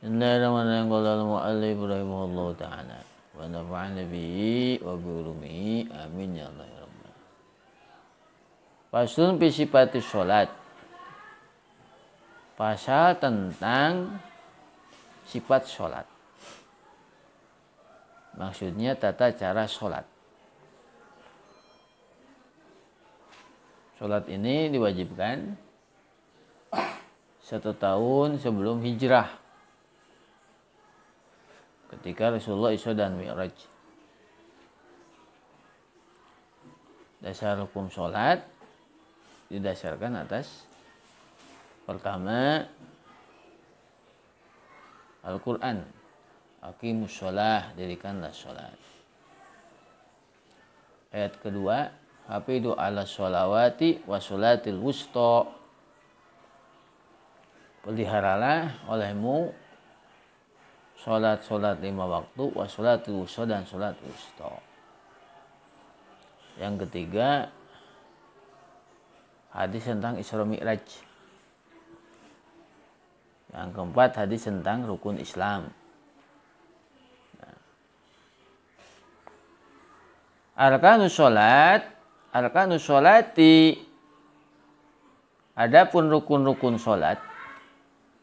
Bismillahirrahmanirrahim. Qala al-mu'allif rahimahullahu ta'ala wa nafa'ana bihi wa bi ulumihi amin ya Allah ya rabbal alamin. Faslun fi sifati sholat. Pasal tentang sifat sholat. Maksudnya tata cara sholat. Sholat ini diwajibkan 1 tahun sebelum hijrah, ketika Rasulullah Isra dan Mi'raj. Dasar hukum sholat didasarkan atas pertama Al-Quran. Aqimus sholah, dirikanlah sholat. Ayat kedua, hafidu ala sholawati wa sholatil wusta, peliharalah olehmu sholat 5 waktu wa sholatil wusta, dan sholat wusta. Yang ketiga, hadis tentang Isra Mi'raj. Yang keempat, hadis tentang rukun Islam. Arkanus sholati, adapun rukun-rukun sholat,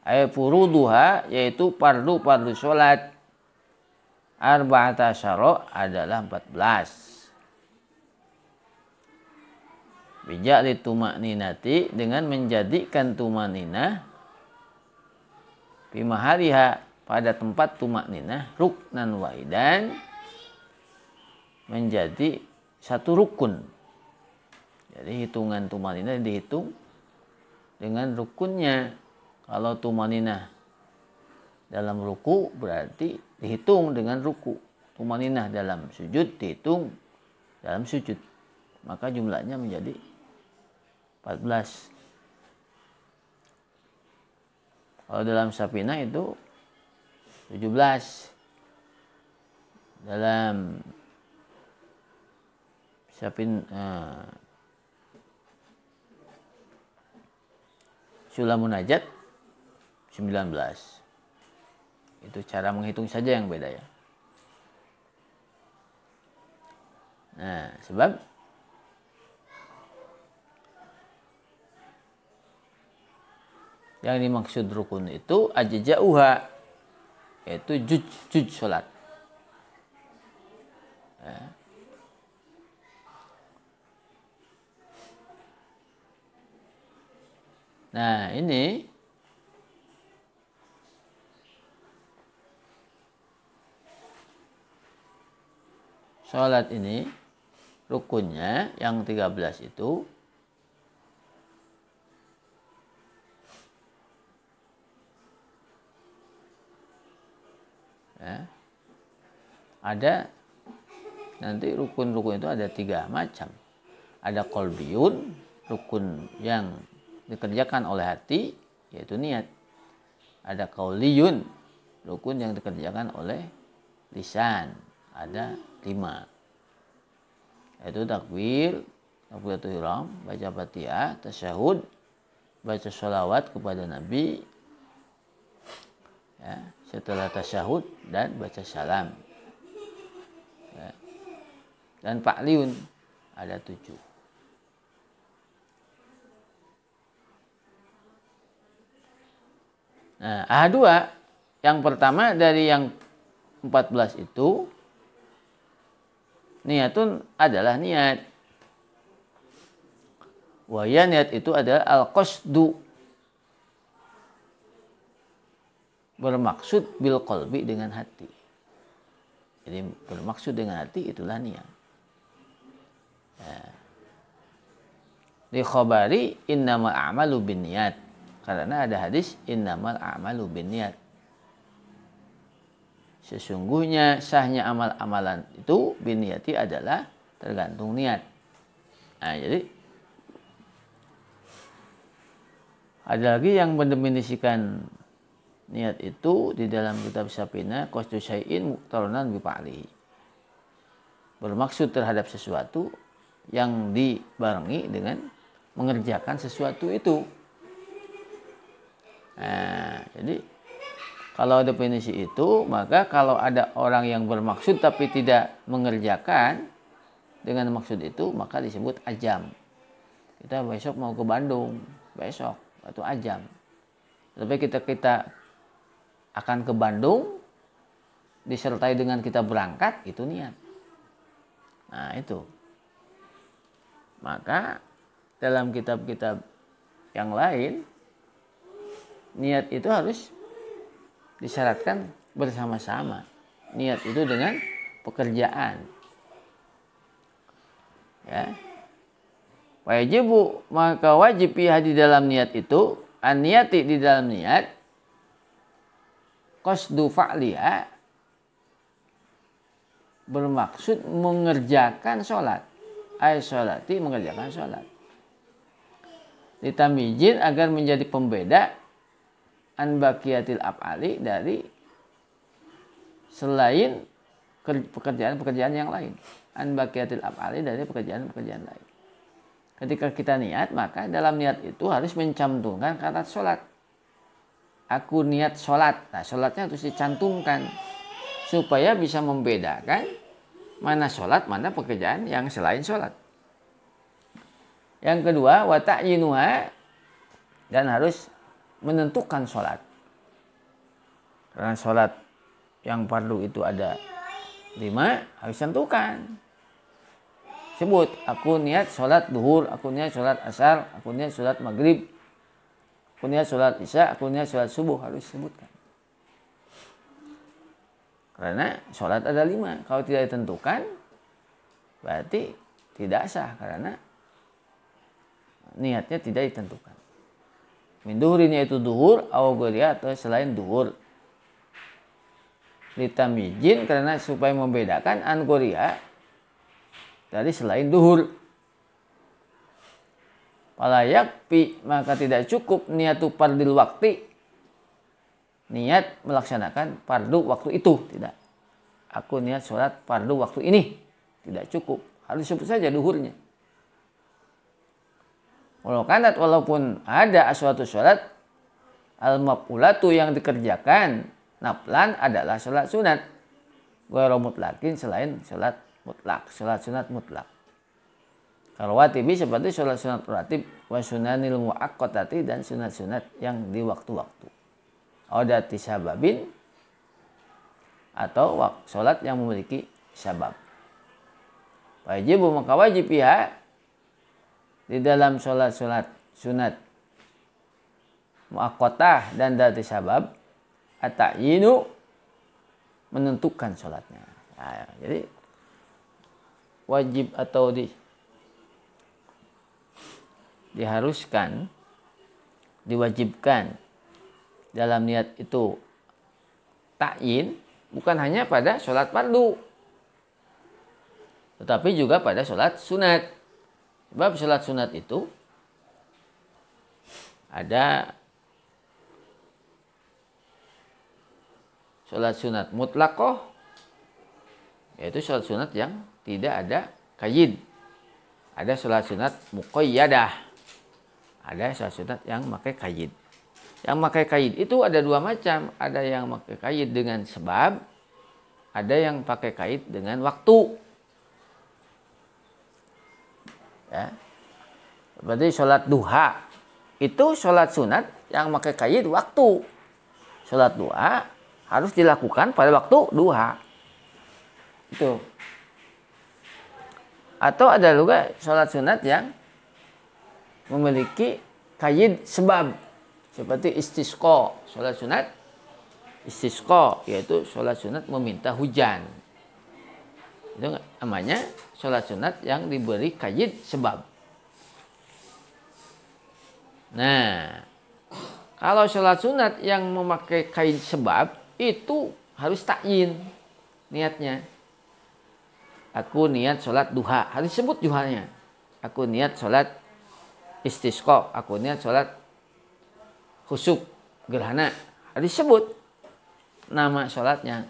furuduha, yaitu fardu-fardu sholat, arba'ata asyara, adalah 14. Bijak lituma'ninati, dengan menjadikan tumaninah bimahaliha, pada tempat tumakninah, ruknan wahidan, menjadi satu rukun. Jadi hitungan tumaninah dihitung dengan rukunnya. Kalau tumaninah dalam ruku berarti dihitung dengan ruku. Tumaninah dalam sujud dihitung dalam sujud. Maka jumlahnya menjadi 14. Kalau dalam Safinah itu 17. Dalam Sulam Munajat 19. Itu cara menghitung saja yang beda ya. Nah, sebab yang dimaksud rukun itu ajja'uha, yaitu juj sholat. Nah, ini sholat ini rukunnya yang 13 itu ya, ada nanti rukun-rukun itu ada 3 macam. Ada qalbiyun, rukun yang dikerjakan oleh hati, yaitu niat. Ada qauliyun, rukun yang dikerjakan oleh lisan. Ada 5, yaitu takbir, takbiratul ihram, baca Fatihah, tasyahud, baca sholawat kepada Nabi ya, setelah tasyahud, dan baca salam ya. Dan fa'liyun ada 7. Nah, A2 yang pertama dari yang 14 itu, niatun adalah niat. Waya, niat itu adalah al-qasdu, bermaksud bil qalbi, dengan hati. Jadi bermaksud dengan hati, itulah niat. Di khabari innamal a'malu binniyat, karena ada hadis innamal a'malu binniyat, sesungguhnya sahnya amal-amalan itu binniyati adalah tergantung niat. Nah, jadi ada lagi yang mendefinisikan niat itu di dalam kitab Safinah, qasdu syai'in muqtaronan bi fa'lihi, bermaksud terhadap sesuatu yang dibarengi dengan mengerjakan sesuatu itu. Nah, jadi Kalau definisi itu, maka kalau ada orang yang bermaksud tapi tidak mengerjakan dengan maksud itu, maka disebut ajam. Kita besok mau ke Bandung, besok itu ajam. Tapi kita akan ke Bandung disertai dengan kita berangkat, itu niat. Nah itu. Maka dalam kitab-kitab yang lain, niat itu harus disyaratkan bersama-sama. Niat itu dengan pekerjaan. Ya. Wajibu, maka wajib pihak di dalam niat itu, an-niyati di dalam niat, qasdu fa'liha, bermaksud mengerjakan sholat. Ay sholati, mengerjakan sholat. Ditamijin agar menjadi pembeda an baqiyatil af'ali, dari selain pekerjaan-pekerjaan yang lain. An baqiyatil af'ali, dari pekerjaan-pekerjaan lain. Ketika kita niat, maka dalam niat itu harus mencantumkan kata sholat. Aku niat sholat. Nah, sholatnya harus dicantumkan supaya bisa membedakan mana sholat, mana pekerjaan yang selain sholat. Yang kedua, wa ta'yinuha, dan harus menentukan sholat. Karena sholat yang fardu itu ada 5, harus tentukan. Sebut, aku niat sholat duhur, aku niat sholat asar, aku niat sholat maghrib, aku niat sholat isya, aku niat sholat subuh, harus sebutkan. Karena sholat ada 5, kalau tidak ditentukan berarti tidak sah, karena niatnya tidak ditentukan. Min duhurinya itu duhur, awgoria atau selain duhur. Litamijin, karena supaya membedakan angoria dari selain duhur. Palayak pi, maka tidak cukup niatu fardil wakti, niat melaksanakan fardu waktu itu, tidak. Aku niat sholat fardu waktu ini, tidak cukup, harus sebut saja duhurnya. Walaupun ada suatu sholat al-maf'ulatu yang dikerjakan naflan adalah sholat sunat, ghairu mutlakin, selain sholat mutlak, sholat sunat mutlak. Rawatibi, seperti sholat sunat rawatib, wa sunanil muaqqatati, dan sunat-sunat yang di waktu-waktu. Audati sababin, atau sholat yang memiliki sabab. Wajib, maka wajib ya di dalam sholat-sholat sunat muaqqatah dan dati sabab, at-ta'yinu, menentukan sholatnya. Nah, jadi wajib atau diharuskan, diwajibkan dalam niat itu ta'yin, bukan hanya pada sholat fardu, tetapi juga pada sholat sunat. Sebab sholat sunat itu ada sholat sunat mutlakoh, yaitu sholat sunat yang tidak ada qayyid. Ada sholat sunat muqayyadah, ada sholat sunat yang pakai qayyid. Yang pakai qayyid itu ada 2 macam. Ada yang pakai qayyid dengan sebab, ada yang pakai qayyid dengan waktu. Ya. Berarti sholat duha itu sholat sunat yang pakai qayyid waktu. Sholat duha harus dilakukan pada waktu duha. Itu. Atau ada juga sholat sunat yang memiliki qayyid sebab, seperti istisqa, sholat sunat istisqa, yaitu sholat sunat meminta hujan. Itu namanya sholat sunat yang diberi qayyid sebab. Nah, kalau sholat sunat yang memakai qayyid sebab, itu harus ta'yin niatnya. Aku niat sholat duha, harus sebut duhanya. Aku niat sholat istisqa, aku niat sholat khusuk, gerhana, harus sebut nama sholatnya.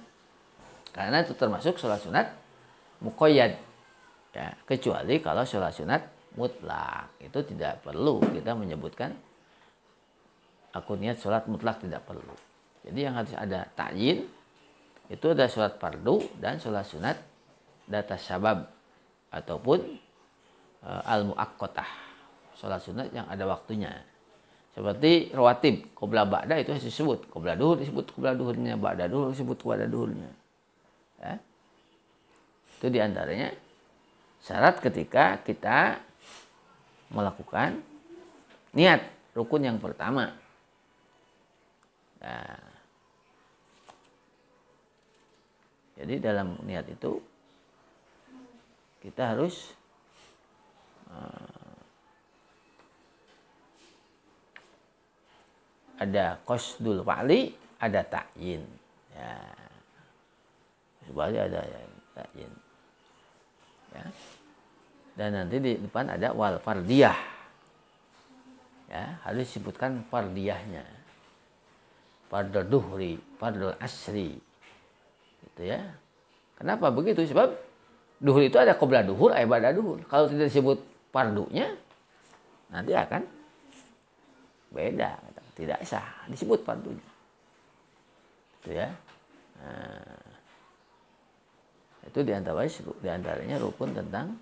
Karena itu termasuk sholat sunat muqayyad. Ya, kecuali kalau sholat sunat mutlak, itu tidak perlu kita menyebutkan aku niat sholat mutlak, tidak perlu. Jadi yang harus ada ta'yin itu ada sholat fardu dan sholat sunat data sabab ataupun al-muakkotah, sholat sunat yang ada waktunya. Seperti rawatib, qobla ba'da itu disebut, qobla duhur disebut qobla duhurnya, ba'da duhur disebut ba'da duhurnya. Ya. Itu diantaranya syarat ketika kita melakukan niat rukun yang pertama. Nah, jadi dalam niat itu kita harus ada qasdul fa'li, ada ta'yin. Ya. Sebalik ada ta'yin. Ya. Dan nanti di depan ada wal fardiyah. Ya, harus disebutkan fardiyahnya. Fardhu duhri, fardhu asri. Gitu ya. Kenapa begitu? Sebab duhur itu ada qobla duhur, ada ba'da duhur. Kalau tidak disebut fardunya, nanti akan beda, tidak sah disebut fardunya. Itu ya. Nah, itu diantaranya rukun tentang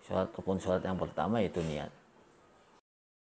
sholat, rukun sholat yang pertama itu niat.